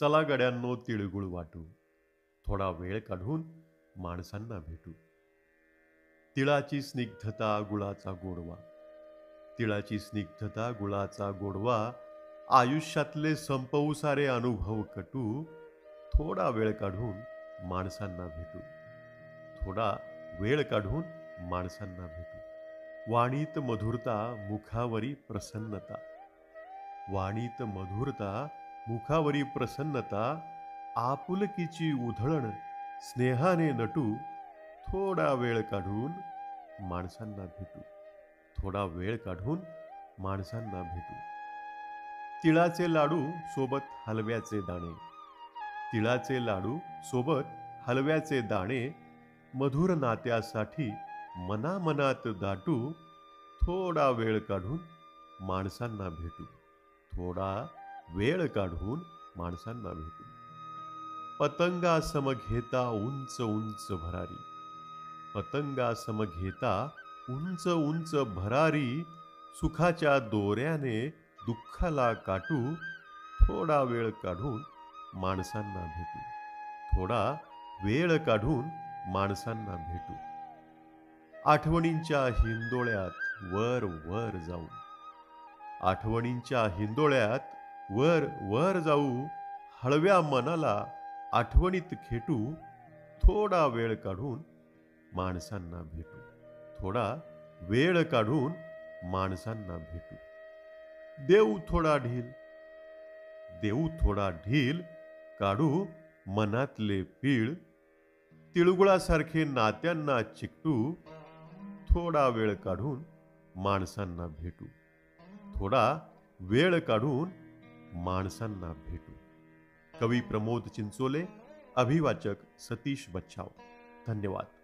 चला गड्यांनो तिळगुळ वाटू, थोडा वेळ काढून माणसांना भेटू. तिळाची स्निग्धता गुळाचा गोडवा, तिळाची स्निग्धता गुळाचा गोडवा, आयुष्यातले संपवू सारे अनुभव कटू. थोडा वेळ काढून माणसांना भेटू, थोडा वेळ काढून माणसांना भेटू. वाणीत मधुरता मुखावरी प्रसन्नता, वाणीत मधुरता मुखावरी प्रसन्नता, आपुलकीची उधळण स्नेहाने नटू. थोडा वेळ काढून माणसांना भेटू, थोडा वेळ काढून माणसांना भेटू. तिळाचे लाडू सोबत हलव्याचे दाणे, तिळाचे लाडू सोबत हलव्याचे दाणे, मधुर नात्यासाठी मनामनात दाटू. थोडा वेळ काढून माणसांना भेटू, थोडा वेळ काढून माणसांना भेटू. पतंगासम घेता उंच उंच भरारी, पतंगासम घेता उंच उंच भरारी, सुखाच्या दोऱ्याने दुःखाला काटू. थोडा वेळ काढून माणसांना भेटू, थोडा वेळ काढून माणसांना भेटू. आठवणींच्या हिंदोळ्यात वर वर जाऊ, आठवणींच्या हिंदोळ्यात वर वर जाऊ, हळव्या मनाला आठवणीत खेटू. थोडा वेळ काढून माणसांना भेटू, थोडा वेळ काढून माणसांना भेटू. देऊ थोडा ढील, देऊ थोडा ढील, काढू मनातले पीळ. तिळगुळासारखे नात्यांना चिकटू. थोडा वेळ काढून माणसांना भेटू, थोडा वेळ काढून माणसांना भेटू. कवी प्रमोद चिंचोले, अभिवाचक सतीश बच्छाव. धन्यवाद.